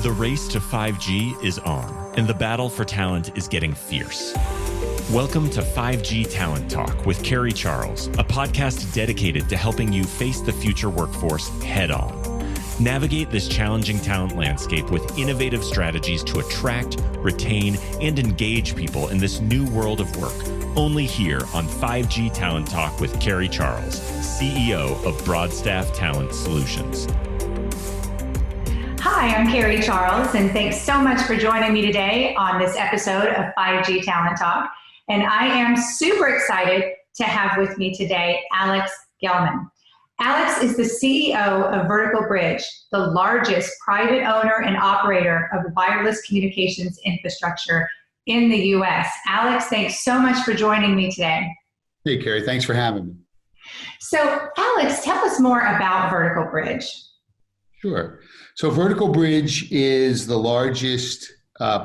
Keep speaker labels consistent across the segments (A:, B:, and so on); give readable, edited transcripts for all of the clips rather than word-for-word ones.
A: The race to 5G is on, and the battle for talent is getting fierce. Welcome to 5G Talent Talk with Carrie Charles, a podcast dedicated to helping you face the future workforce head on. Navigate this challenging talent landscape with innovative strategies to attract, retain, and engage people in this new world of work. Only here on 5G Talent Talk with Carrie Charles, CEO of Broadstaff Talent Solutions.
B: Hi, I'm Carrie Charles, and thanks so much for joining me today on this episode of 5G Talent Talk. And I am super excited to have with me today Alex Gellman. Alex is the CEO of Vertical Bridge, the largest private owner and operator of wireless communications infrastructure in the U.S. Alex, thanks so much for joining me today.
C: Hey, Carrie, thanks for having me.
B: So, Alex, tell us more about Vertical Bridge.
C: Sure. So Vertical Bridge is the largest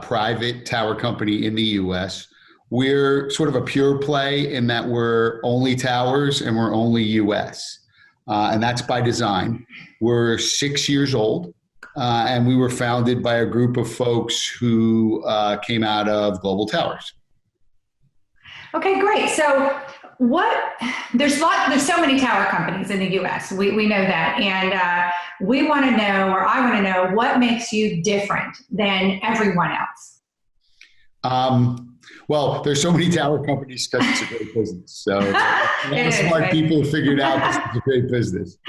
C: private tower company in the U.S. We're sort of a pure play in that we're only towers and we're only U.S. And that's by design. We're 6 years old, and we were founded by a group of folks who came out of Global Towers.
B: Okay, great. So there's so many tower companies in the U.S. We know that, and we want to know, or I want to know, what makes you different than everyone else.
C: Well, there's so many tower companies because it's a great business. So smart people figured out this is a great business,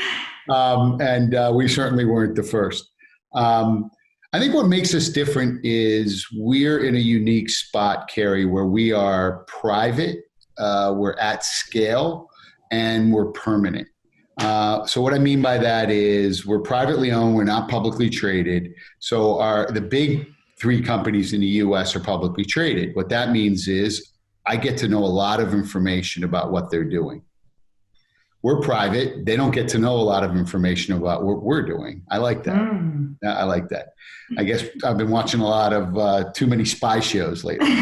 C: and we certainly weren't the first. I think what makes us different is we're in a unique spot, Carrie, where we are private. We're at scale, and we're permanent. So what I mean by that is we're privately owned. We're not publicly traded. So the big three companies in the U.S. are publicly traded. What that means is I get to know a lot of information about what they're doing. We're private. They don't get to know a lot of information about what we're doing. I like that. I like that. I guess I've been watching a lot of too many spy shows lately.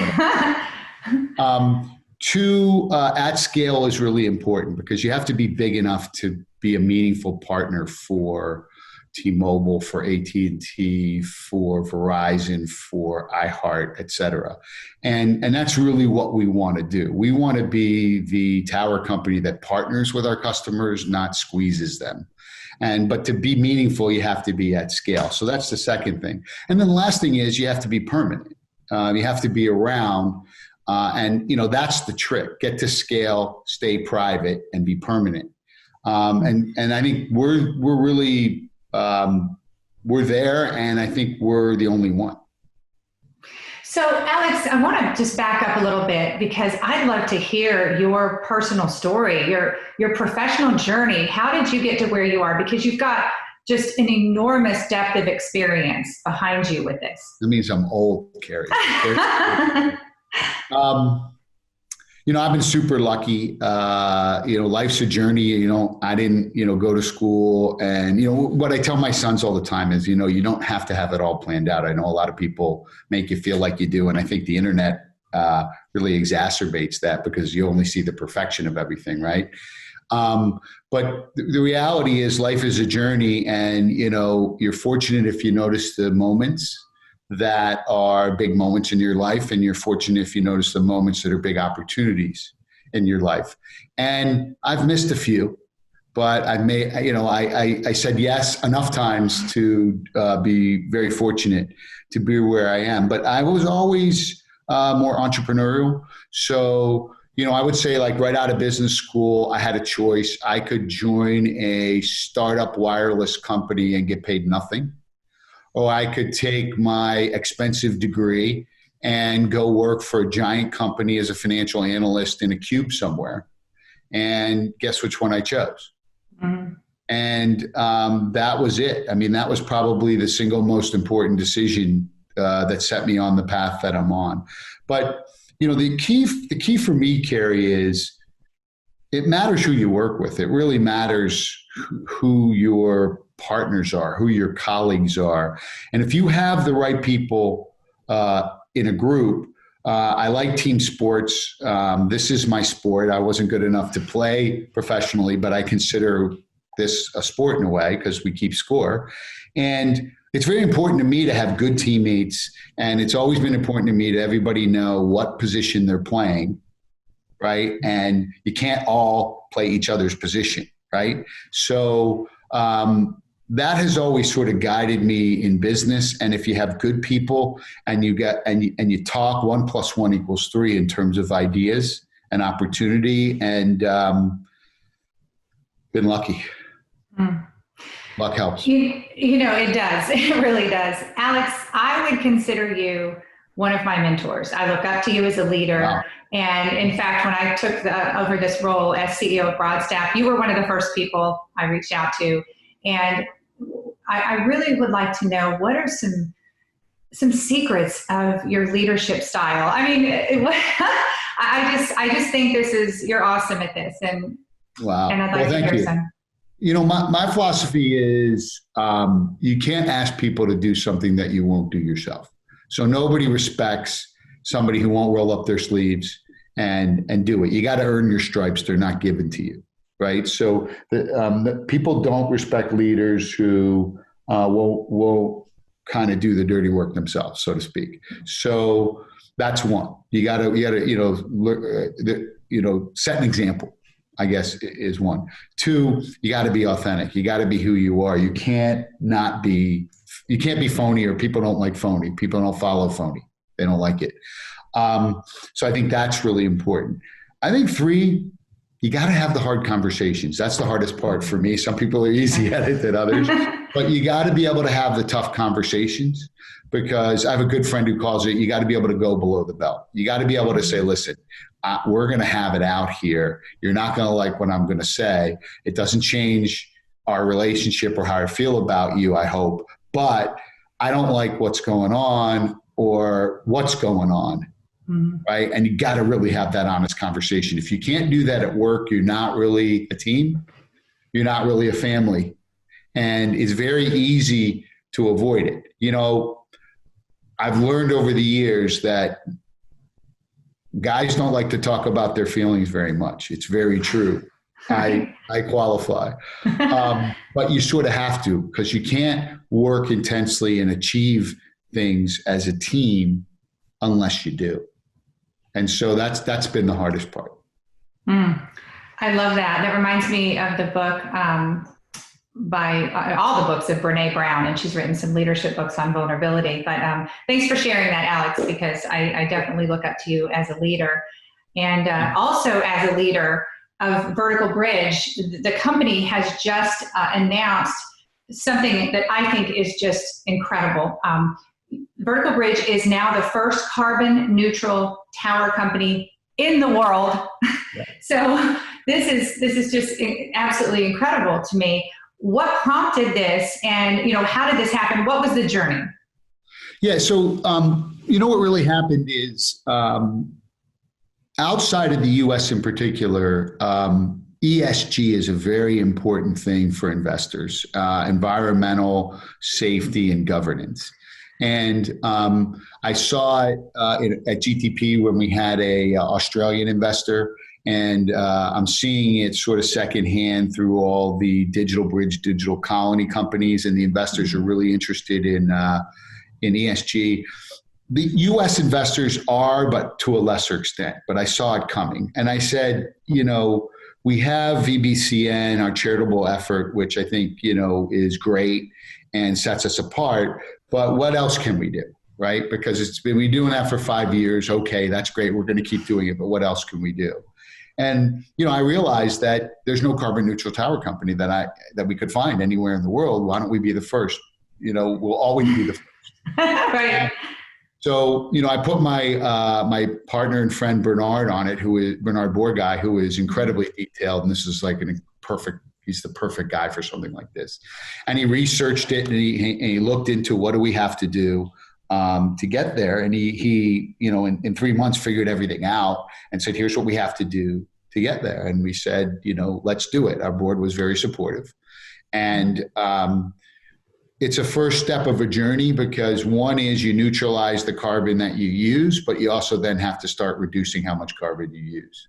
C: At scale is really important because you have to be big enough to be a meaningful partner for T-Mobile, for AT&T, for Verizon, for iHeart, et cetera. And that's really what we want to do. We want to be the tower company that partners with our customers, not squeezes them. But to be meaningful, you have to be at scale. So that's the second thing. And then the last thing is you have to be permanent. You have to be around. And that's the trick. Get to scale, stay private, and be permanent. And I think we're really we're there, and I think we're the only one.
B: So, Alex, I want to just back up a little bit because I'd love to hear your personal story, your professional journey. How did you get to where you are? Because you've got just an enormous depth of experience behind you with this.
C: That means I'm old, Carrie. I've been super lucky. Life's a journey. I didn't, go to school. And, what I tell my sons all the time is, you don't have to have it all planned out. I know a lot of people make you feel like you do. And I think the internet really exacerbates that because you only see the perfection of everything, right? But the reality is life is a journey. And, you're fortunate if you notice the moments that are big moments in your life, and you're fortunate if you notice the moments that are big opportunities in your life. And I've missed a few, but I said yes enough times to be very fortunate to be where I am. But I was always more entrepreneurial. So, I would say like right out of business school, I had a choice. I could join a startup wireless company and get paid nothing. Or I could take my expensive degree and go work for a giant company as a financial analyst in a cube somewhere. And guess which one I chose? Mm-hmm. And that was it. I mean, that was probably the single most important decision that set me on the path that I'm on. But, the key for me, Carrie, is it matters who you work with. It really matters who your partners are, who your colleagues are. And if you have the right people in a group, I like team sports. This is my sport. I wasn't good enough to play professionally, but I consider this a sport in a way because we keep score. And it's very important to me to have good teammates. And it's always been important to me to everybody know what position they're playing, right? And you can't all play each other's position, right? So that has always sort of guided me in business. And if you have good people and you talk, 1 + 1 = 3 in terms of ideas and opportunity, and been lucky. Luck helps.
B: You know, it does. It really does. Alex, I would consider you one of my mentors. I look up to you as a leader.
C: Wow.
B: And in fact, when I took over this role as CEO of Broadstaff, you were one of the first people I reached out to. And I really would like to know, what are some secrets of your leadership style? I mean, I just think you're awesome at this. And
C: wow.
B: And I'd like to hear some.
C: You know, my philosophy is you can't ask people to do something that you won't do yourself. So nobody respects somebody who won't roll up their sleeves and do it. You got to earn your stripes. They're not given to you, right? So the people don't respect leaders who will kind of do the dirty work themselves, so to speak. So that's one. You got to set an example, I guess, is one. 2, you got to be authentic. You got to be who you are. You can't be phony, or people don't like phony. People don't follow phony. They don't like it. So I think that's really important. I think 3, you got to have the hard conversations. That's the hardest part for me. Some people are easy at it than others, but you got to be able to have the tough conversations, because I have a good friend who calls it, you got to be able to go below the belt. You got to be able to say, listen, we're going to have it out here. You're not going to like what I'm going to say. It doesn't change our relationship or how I feel about you, I hope, but I don't like what's going on or what's going on. Mm-hmm. Right. And you got to really have that honest conversation. If you can't do that at work, you're not really a team. You're not really a family. And it's very easy to avoid it. You know, I've learned over the years that guys don't like to talk about their feelings very much. It's very true. I qualify. But you sort of have to, because you can't work intensely and achieve things as a team unless you do. And so that's been the hardest part.
B: I love that. That reminds me of the book by all the books of Brene Brown, and she's written some leadership books on vulnerability. But thanks for sharing that, Alex, because I definitely look up to you as a leader. And also as a leader of Vertical Bridge, the company has just announced something that I think is just incredible. Vertical Bridge is now the first carbon neutral tower company in the world. Yeah. So this is just absolutely incredible to me. What prompted this, and how did this happen? What was the journey?
C: Yeah, so what really happened is outside of the U.S. in particular, ESG is a very important thing for investors: environmental, safety, and governance. And I saw it at GTP when we had a Australian investor, and I'm seeing it sort of secondhand through all the digital bridge, digital colony companies, and the investors are really interested in ESG. The U.S. investors are, but to a lesser extent. But I saw it coming, and I said, we have VBCN, our charitable effort, which I think is great and sets us apart. But what else can we do, right? Because we've been doing that for 5 years. Okay, that's great. We're going to keep doing it. But what else can we do? And I realized that there's no carbon neutral tower company that we could find anywhere in the world. Why don't we be the first? We'll always be the first.
B: Right.
C: So I put my partner and friend Bernard on it, who is Bernard Borguy, who is incredibly detailed, and this is like he's the perfect guy for something like this. And he researched it, and he looked into what do we have to do to get there. And he in 3 months figured everything out and said, here's what we have to do to get there. And we said, let's do it. Our board was very supportive. And it's a first step of a journey, because one is you neutralize the carbon that you use, but you also then have to start reducing how much carbon you use.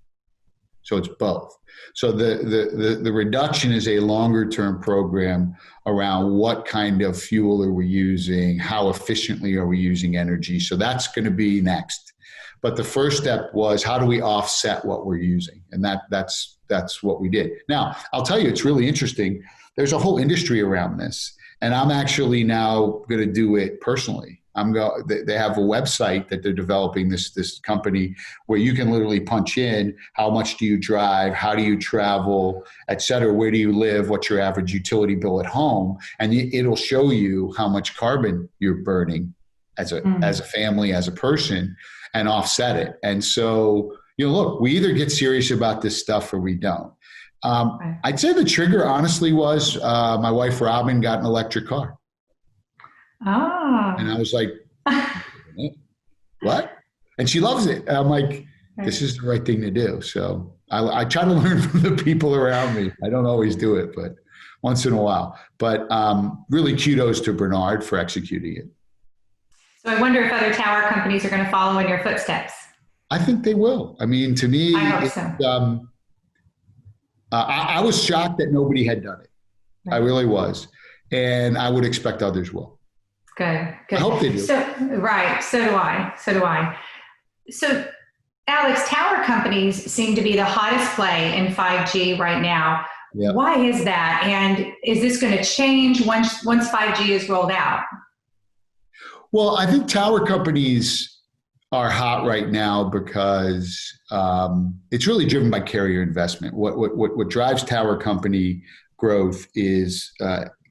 C: So it's both. So the reduction is a longer term program around what kind of fuel are we using, how efficiently are we using energy. So that's going to be next. But the first step was, how do we offset what we're using? And that's what we did. Now, I'll tell you, it's really interesting. There's a whole industry around this, and I'm actually now going to do it personally. They have a website that they're developing, this company, where you can literally punch in how much do you drive, how do you travel, et cetera, where do you live, what's your average utility bill at home, and it'll show you how much carbon you're burning as a family, as a person, and offset it. And so, look, we either get serious about this stuff or we don't. I'd say the trigger, honestly, was my wife Robin got an electric car.
B: Oh.
C: And I was like, what? And she loves it. And I'm like, this is the right thing to do. So I try to learn from the people around me. I don't always do it, but once in a while. But really kudos to Bernard for executing it.
B: So I wonder if other tower companies are going to follow in your footsteps.
C: I think they will. I mean, to me,
B: I hope so.
C: I was shocked that nobody had done it. Right. I really was. And I would expect others will.
B: Good.
C: I hope they do.
B: Right. So do I. So, Alex, tower companies seem to be the hottest play in 5G right now. Yep. Why is that? And is this going to change once 5G is rolled out?
C: Well, I think tower companies are hot right now because it's really driven by carrier investment. What drives tower company growth is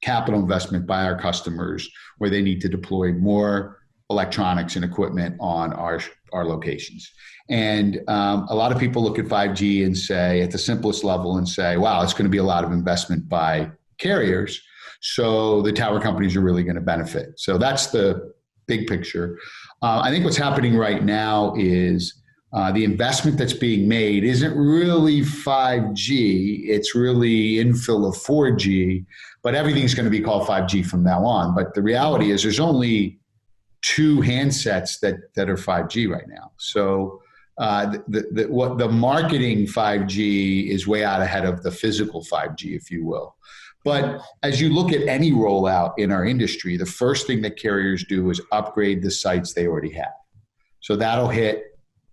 C: capital investment by our customers, where they need to deploy more electronics and equipment on our locations. And a lot of people look at 5G and say, at the simplest level, and say, wow, it's going to be a lot of investment by carriers, so the tower companies are really going to benefit. So that's the big picture. I think what's happening right now is the investment that's being made isn't really 5G, it's really infill of 4G, but everything's going to be called 5G from now on. But the reality is there's only 2 handsets that are 5G right now. So the marketing 5G is way out ahead of the physical 5G, if you will. But as you look at any rollout in our industry, the first thing that carriers do is upgrade the sites they already have. So that'll hit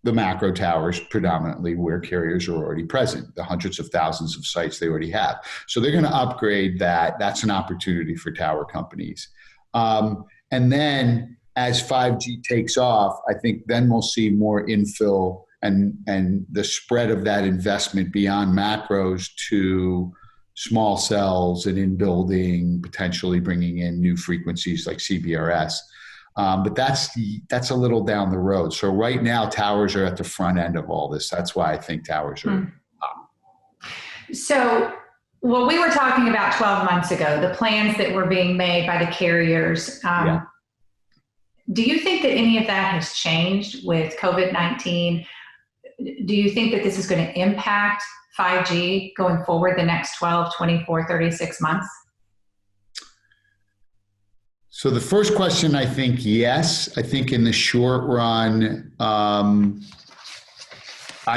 C: the macro towers predominantly, where carriers are already present, the hundreds of thousands of sites they already have. So they're going to upgrade that. That's an opportunity for tower companies. And then as 5G takes off, I think then we'll see more infill and the spread of that investment beyond macros to small cells and in building, potentially bringing in new frequencies like CBRS. But that's a little down the road. So right now, towers are at the front end of all this. That's why I think towers are up.
B: So what we were talking about 12 months ago, the plans that were being made by the carriers, do you think that any of that has changed with COVID-19? Do you think that this is going to impact 5G going forward the next 12, 24, 36 months?
C: So the first question, I think, yes. I think in the short run, I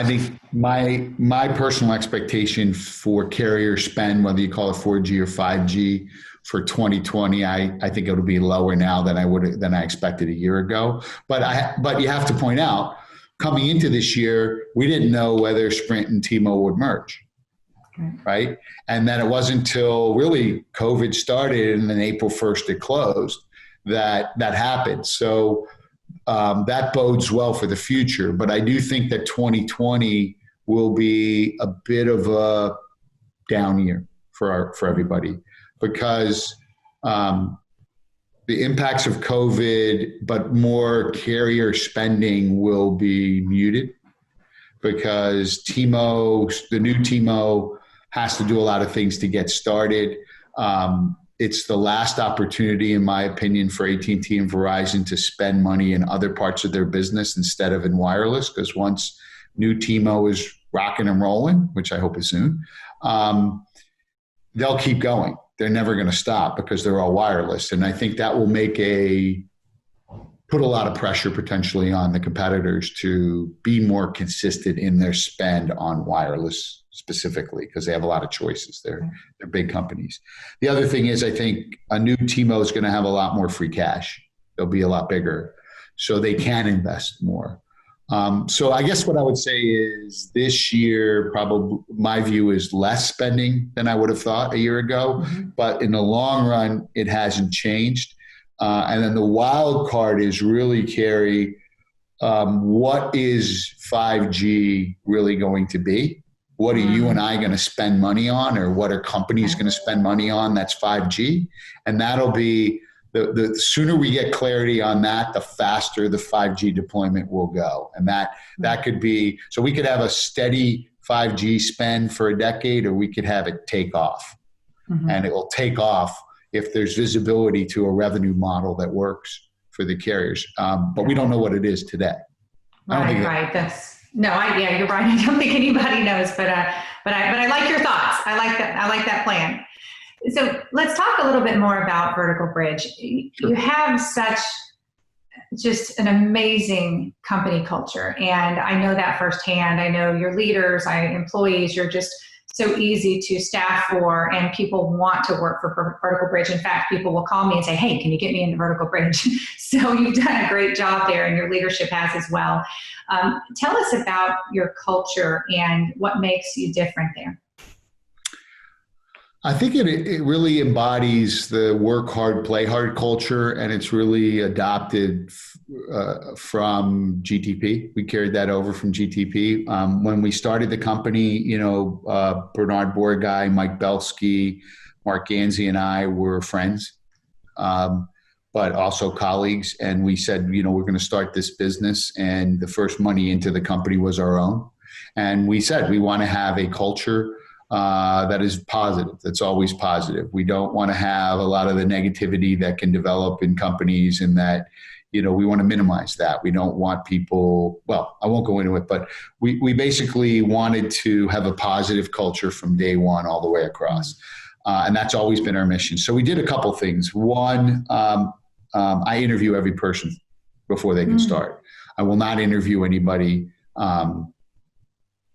C: think my personal expectation for carrier spend, whether you call it 4G or 5G for 2020, I think it'll be lower now than I expected a year ago. But you have to point out, coming into this year, we didn't know whether Sprint and T-Mobile would merge, right? And then it wasn't until really COVID started and then April 1st it closed that happened. So that bodes well for the future. But I do think that 2020 will be a bit of a down year for everybody, because the impacts of COVID, but more carrier spending will be muted, because the new T-Mo has to do a lot of things to get started. It's the last opportunity, in my opinion, for AT&T and Verizon to spend money in other parts of their business instead of in wireless, because once new T-Mo is rocking and rolling, which I hope is soon, they'll keep going. They're never going to stop because they're all wireless. And I think that will make a put a lot of pressure potentially on the competitors to be more consistent in their spend on wireless specifically, because they have a lot of choices. They're big companies. The other thing is, I think a new T-Mo is going to have a lot more free cash. They'll be a lot bigger, so they can invest more. So I guess what I would say is this year, probably my view is less spending than I would have thought a year ago, but in the long run, it hasn't changed. And then the wild card is really, Carrie, what is 5G really going to be? What are you and I going to spend money on, or what are companies going to spend money on that's 5G? And that'll be, the sooner we get clarity on that, the faster the 5G deployment will go. And that could be, so we could have a steady 5G spend for a decade, or we could have it take off. And it will take off if there's visibility to a revenue model that works for the carriers. But we don't know what it is today.
B: Right. You're right. I don't think anybody knows, but I like your thoughts. I like that plan. So let's talk a little bit more about Vertical Bridge. You have such just an amazing company culture, and I know that firsthand. I know your leaders, employees, you're just so easy to staff for, and people want to work for Vertical Bridge. In fact, people will call me and say, hey, can you get me into Vertical Bridge? So you've done a great job there, and your leadership has as well. Tell us about your culture and what makes you different there.
C: I think it really embodies the work hard, play hard culture, and it's really adopted from GTP. We carried that over from GTP. When we started the company, Bernard Borgai, Mike Belsky, Mark Ganzi, and I were friends, but also colleagues. And we said, we're going to start this business, and the first money into the company was our own. And we said, we want to have a culture that is positive, that's always positive. We don't want to have a lot of the negativity that can develop in companies, and that, we want to minimize that. We don't want people, well, I won't go into it, but we basically wanted to have a positive culture from day one all the way across. And that's always been our mission. So we did a couple things. One, I interview every person before they can start. I will not interview anybody. I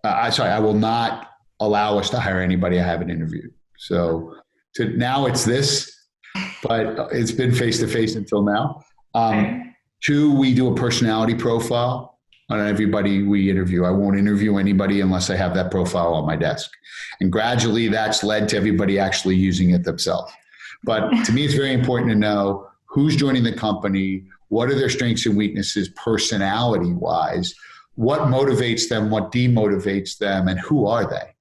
C: will not allow us to hire anybody I haven't interviewed. So now it's this, but it's been face-to-face until now. Two, we do a personality profile on everybody we interview. I won't interview anybody unless I have that profile on my desk. And gradually that's led to everybody actually using it themselves. But to me, it's very important to know who's joining the company, what are their strengths and weaknesses personality-wise, what motivates them, what demotivates them, and who are they?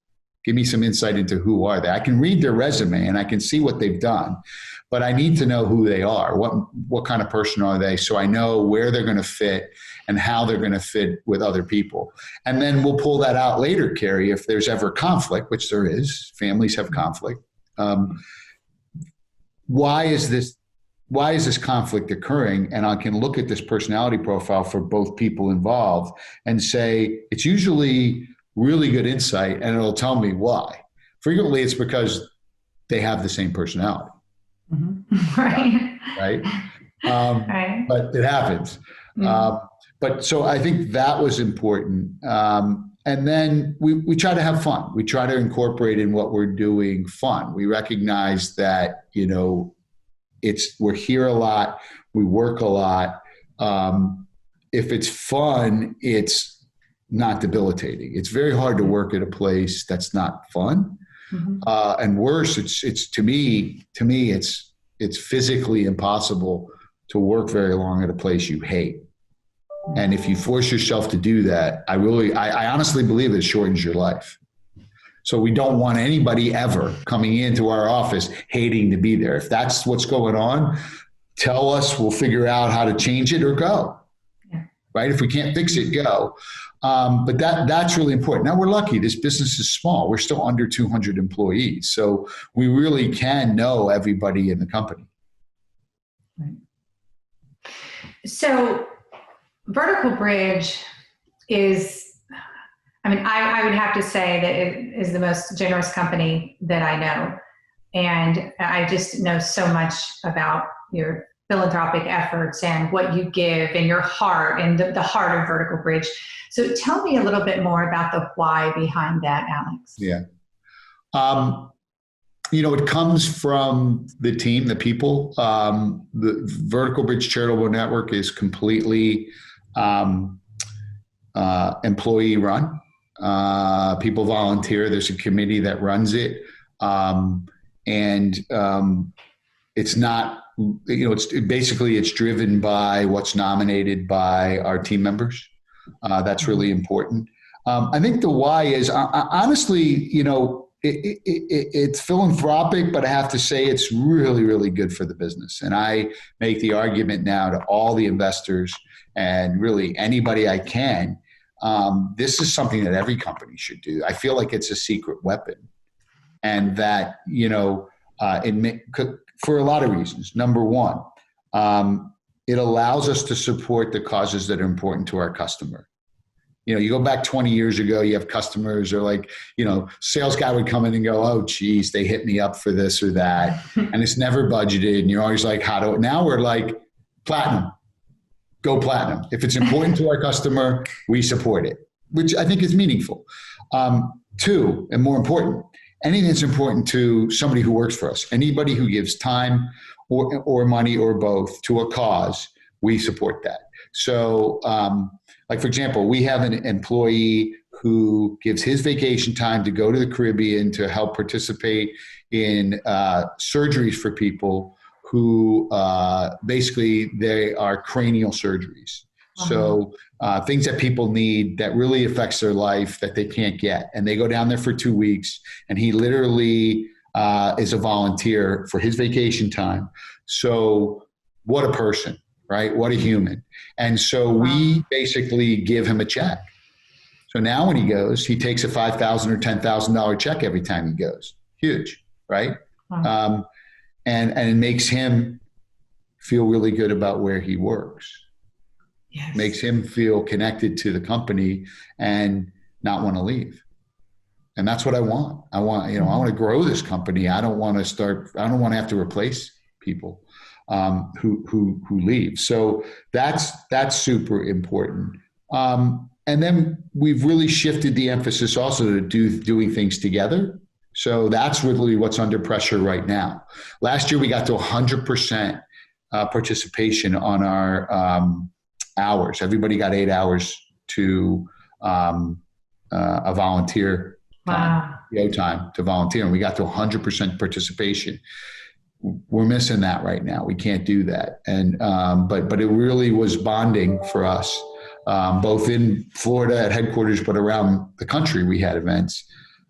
C: Give me some insight into who are they. I can read their resume and I can see what they've done, but I need to know who they are. What kind of person are they, so I know where they're going to fit and how they're going to fit with other people. And then we'll pull that out later, Carrie, if there's ever conflict, which there is. Families have conflict. Why is this conflict occurring? And I can look at this personality profile for both people involved and say, it's usually really good insight, and it'll tell me why. Frequently, it's because they have the same personality.
B: Right.
C: Right. But it happens. But so I think that was important. And then we try to have fun. We try to incorporate in what we're doing fun. We recognize that, we're here a lot. We work a lot. If it's fun, it's not debilitating. It's very hard to work at a place that's not fun. And worse, it's to me, it's physically impossible to work very long at a place you hate. And if you force yourself to do that, I honestly believe it shortens your life. So we don't want anybody ever coming into our office hating to be there. If that's what's going on, tell us, we'll figure out how to change it or go. Right? If we can't fix it, go. But that's really important. Now, we're lucky. This business is small. We're still under 200 employees. So we really can know everybody in the company.
B: Right. So Vertical Bridge is, I would have to say that it is the most generous company that I know. And I just know so much about your philanthropic efforts and what you give and your heart and the heart of Vertical Bridge. So tell me a little bit more about the why behind that, Alex.
C: Yeah. It comes from the team, the people. The Vertical Bridge Charitable Network is completely employee run. People volunteer. There's a committee that runs it. It's not, it's driven by what's nominated by our team members. That's really important. I think the why is honestly, it's philanthropic, but I have to say it's really, really good for the business. And I make the argument now to all the investors and really anybody I can. This is something that every company should do. I feel like it's a secret weapon, and that, for a lot of reasons. Number one, it allows us to support the causes that are important to our customer. You go back 20 years ago, you have customers or sales guy would come in and go, oh, geez, they hit me up for this or that. And it's never budgeted. And you're always like, now we're like platinum, go platinum. If it's important to our customer, we support it, which I think is meaningful. Two, and more important, anything that's important to somebody who works for us, anybody who gives time or money or both to a cause, we support that. So, for example, we have an employee who gives his vacation time to go to the Caribbean to help participate in surgeries for people who basically they are cranial surgeries. Uh-huh. So things that people need that really affects their life that they can't get. And they go down there for 2 weeks, and he literally is a volunteer for his vacation time. So what a person, right? What a human. And so we basically give him a check. So now when he goes, he takes a $5,000 or $10,000 check every time he goes. Huge, right? Wow. And it makes him feel really good about where he works. Yes. Makes him feel connected to the company and not want to leave. And that's what I want. I want to grow this company. I don't want to have to replace people who leave. So that's super important. And then we've really shifted the emphasis also to doing things together. So that's really what's under pressure right now. Last year, we got to 100% participation on our hours. Everybody got 8 hours to a volunteer time, time to volunteer. And we got to 100% participation. We're missing that right now. We can't do that. And but it really was bonding for us, both in Florida at headquarters, but around the country we had events.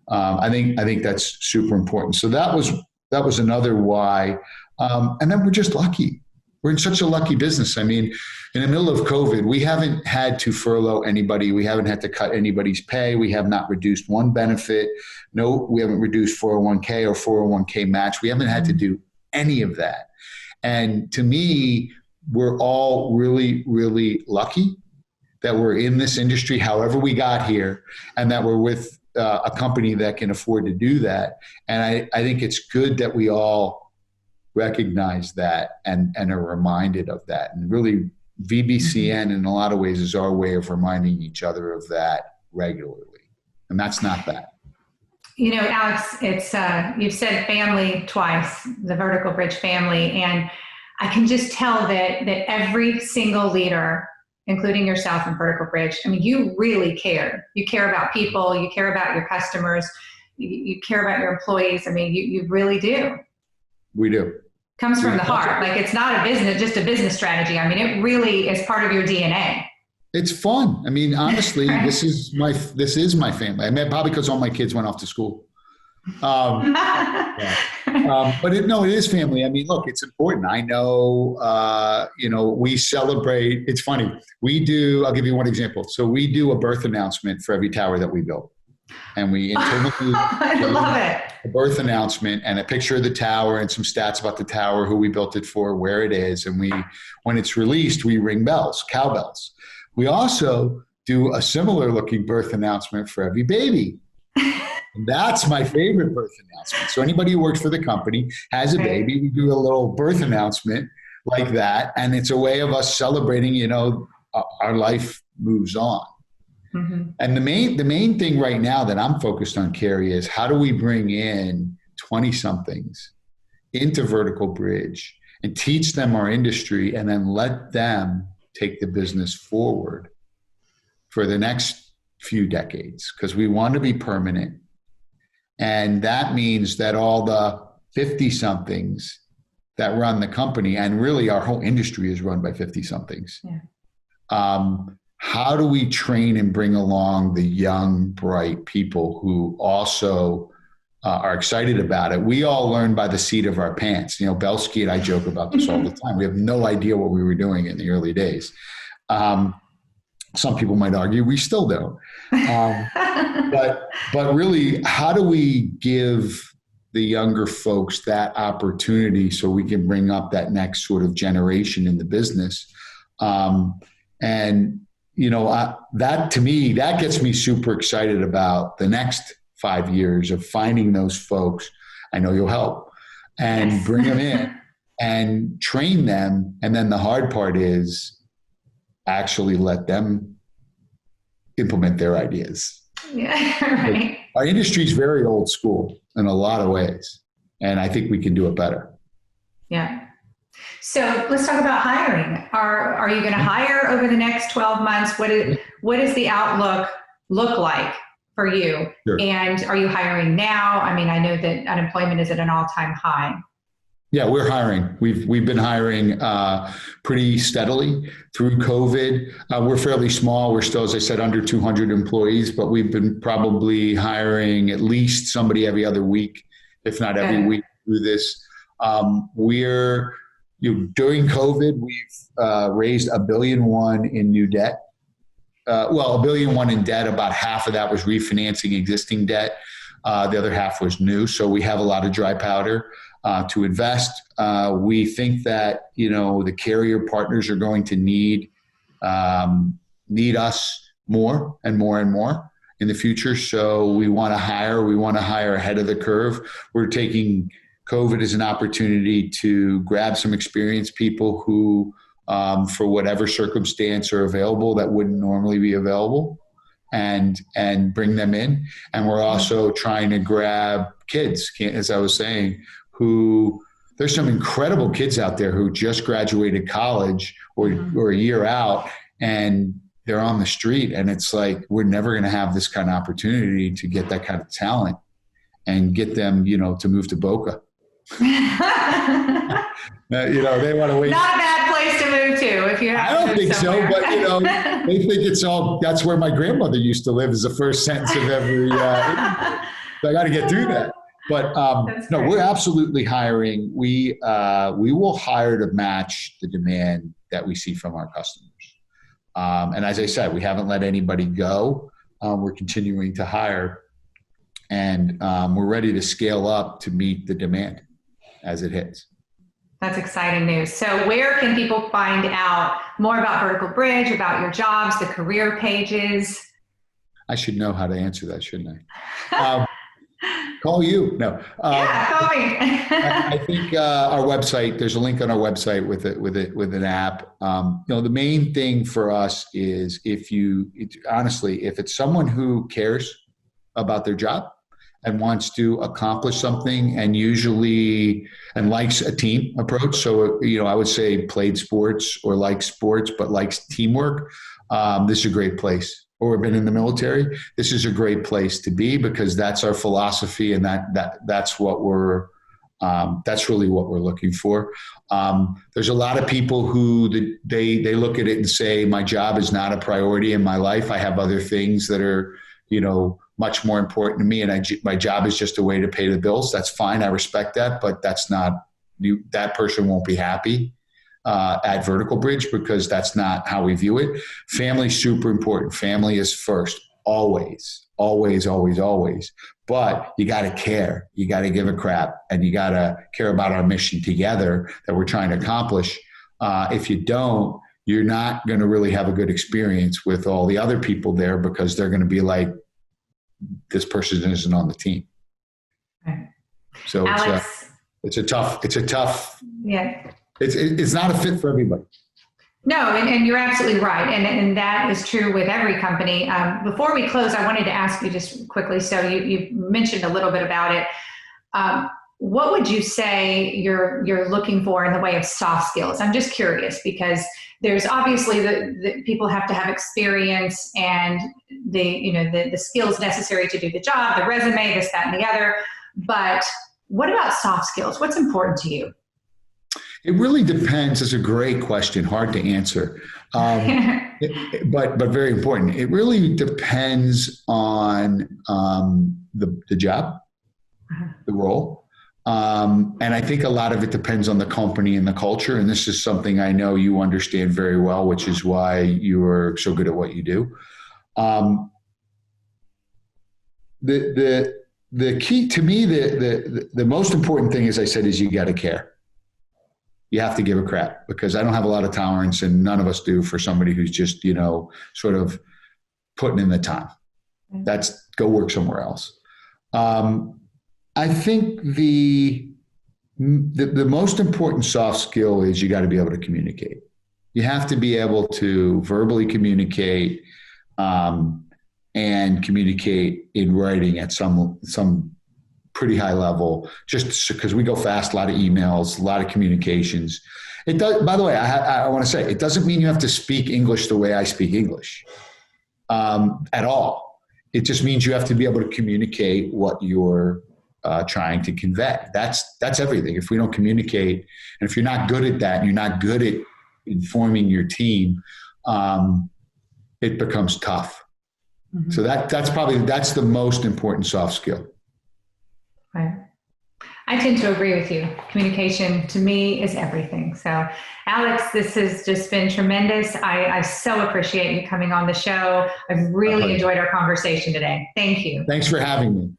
C: I think that's super important. So that was another why. And then we're just lucky. We're in such a lucky business. I mean, in the middle of COVID, we haven't had to furlough anybody. We haven't had to cut anybody's pay. We have not reduced one benefit. No, we haven't reduced 401k or 401k match. We haven't had to do any of that. And to me, we're all really, really lucky that we're in this industry, however we got here, and that we're with a company that can afford to do that. And I think it's good that we all recognize that and are reminded of that. And really, VBCN in a lot of ways is our way of reminding each other of that regularly. And that's not bad.
B: Alex, it's you've said family twice, the Vertical Bridge family, and I can just tell that every single leader, including yourself in Vertical Bridge, I mean, you really care. You care about people. You care about your customers. You care about your employees. I mean, you really do.
C: We do.
B: Comes from the heart. Like, it's not a business, just a business strategy. I mean, it really is part of your DNA.
C: It's fun. I mean, honestly, right. This is my family. I mean, probably because all my kids went off to school. But it is family. I mean, look, it's important. I know, we celebrate. It's funny. I'll give you one example. So we do a birth announcement for every tower that we build. And we internally
B: I love it.
C: A birth announcement and a picture of the tower and some stats about the tower, who we built it for, where it is. And when it's released, we ring bells, cowbells. We also do a similar looking birth announcement for every baby. And that's my favorite birth announcement. So anybody who works for the company has a baby, we do a little birth announcement like that. And it's a way of us celebrating, our life moves on. Mm-hmm. And the main thing right now that I'm focused on, Carrie, is how do we bring in 20-somethings into Vertical Bridge and teach them our industry and then let them take the business forward for the next few decades, because we want to be permanent. And that means that all the 50-somethings that run the company, and really our whole industry is run by 50-somethings. Yeah. How do we train and bring along the young, bright people who also are excited about it? We all learn by the seat of our pants. Belsky and I joke about this all the time. We have no idea what we were doing in the early days. Some people might argue we still don't. But really, how do we give the younger folks that opportunity so we can bring up that next sort of generation in the business? That to me, that gets me super excited about the next 5 years of finding those folks. I know you'll help, and bring them in and train them. And then the hard part is actually let them implement their ideas.
B: Yeah, right.
C: Our industry is very old school in a lot of ways, and I think we can do it better.
B: Yeah. So let's talk about hiring. Are you going to hire over the next 12 months? What does the outlook look like for you? Sure. And are you hiring now? I mean, I know that unemployment is at an all-time high.
C: Yeah, we're hiring. We've been hiring pretty steadily through COVID. We're fairly small. We're still, as I said, under 200 employees, but we've been probably hiring at least somebody every other week, if not every week through this. During COVID, we've raised $1.1 billion in new debt. $1.1 billion in debt. About half of that was refinancing existing debt. The other half was new. So we have a lot of dry powder to invest. We think that, the carrier partners are going to need us more and more and more in the future. So we want to hire ahead of the curve. We're taking COVID as an opportunity to grab some experienced people who, for whatever circumstance, are available that wouldn't normally be available, and bring them in. And we're also trying to grab kids, as I was saying, there's some incredible kids out there who just graduated college or a year out, and they're on the street. And it's like, we're never going to have this kind of opportunity to get that kind of talent and get them, to move to Boca. They want to wait.
B: Not a bad place to move to if you have.
C: I don't think somewhere. So, but they think it's all. That's where my grandmother used to live. Is the first sentence of every. So I got to get through that. But no, we're absolutely hiring. We will hire to match the demand that we see from our customers. And as I said, we haven't let anybody go. We're continuing to hire, and we're ready to scale up to meet the demand as it hits.
B: That's exciting news. So where can people find out more about Vertical Bridge, about your jobs, the career pages?
C: I should know how to answer that, shouldn't I? Call you. No.
B: Call me.
C: I think our website, there's a link on our website with an app. The main thing for us is if it's someone who cares about their job and wants to accomplish something and likes a team approach. So, I would say played sports or likes sports, but likes teamwork. This is a great place. Or been in the military. This is a great place to be, because that's our philosophy, and that's what that's really what we're looking for. There's a lot of people who they look at it and say, my job is not a priority in my life. I have other things that are, much more important to me, and my job is just a way to pay the bills. That's fine. I respect that, but that's not that person won't be happy at Vertical Bridge, because that's not how we view it. Family's super important. Family is first, always, always, always, always. But you got to care. You got to give a crap, and you got to care about our mission together that we're trying to accomplish. If you don't, you're not going to really have a good experience with all the other people there, because they're going to be like, this person isn't on the team.
B: Right.
C: So
B: Alex,
C: it's a tough.
B: Yeah.
C: It's not a fit for everybody.
B: No, and you're absolutely right. And that is true with every company. Before we close, I wanted to ask you just quickly. So you mentioned a little bit about it. What would you say you're looking for in the way of soft skills? I'm just curious because there's obviously the people have to have experience and the skills necessary to do the job, the resume, this, that, and the other. But what about soft skills? What's important to you?
C: It really depends. It's a great question, hard to answer, but very important. It really depends on the job, the role, and I think a lot of it depends on the company and the culture. And this is something I know you understand very well, which is why you are so good at what you do. The key to me, the most important thing, as I said, is you got to care. You have to give a crap, because I don't have a lot of tolerance, and none of us do, for somebody who's just, sort of putting in the time. That's go work somewhere else. I think the most important soft skill is you got to be able to communicate. You have to be able to verbally communicate and communicate in writing at some pretty high level, just because we go fast, a lot of emails, a lot of communications. It does, by the way, I want to say, it doesn't mean you have to speak English the way I speak English at all. It just means you have to be able to communicate what you're trying to convey. That's everything. If we don't communicate, and if you're not good at that, and you're not good at informing your team, it becomes tough. Mm-hmm. So that's the most important soft skill.
B: Right. I tend to agree with you. Communication to me is everything. So Alex, this has just been tremendous. I so appreciate you coming on the show. I've really enjoyed our conversation today. Thank you.
C: Thanks for having me.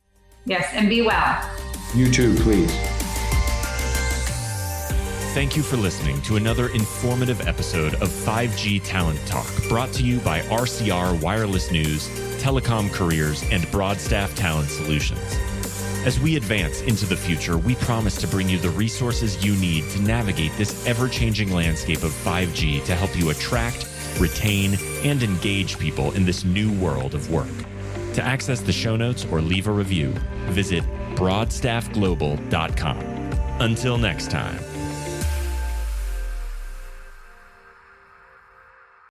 B: Yes, and be well.
C: You too, please.
A: Thank you for listening to another informative episode of 5G Talent Talk, brought to you by RCR Wireless News, Telecom Careers, and Broadstaff Talent Solutions. As we advance into the future, we promise to bring you the resources you need to navigate this ever-changing landscape of 5G to help you attract, retain, and engage people in this new world of work. To access the show notes or leave a review, visit broadstaffglobal.com. Until next time.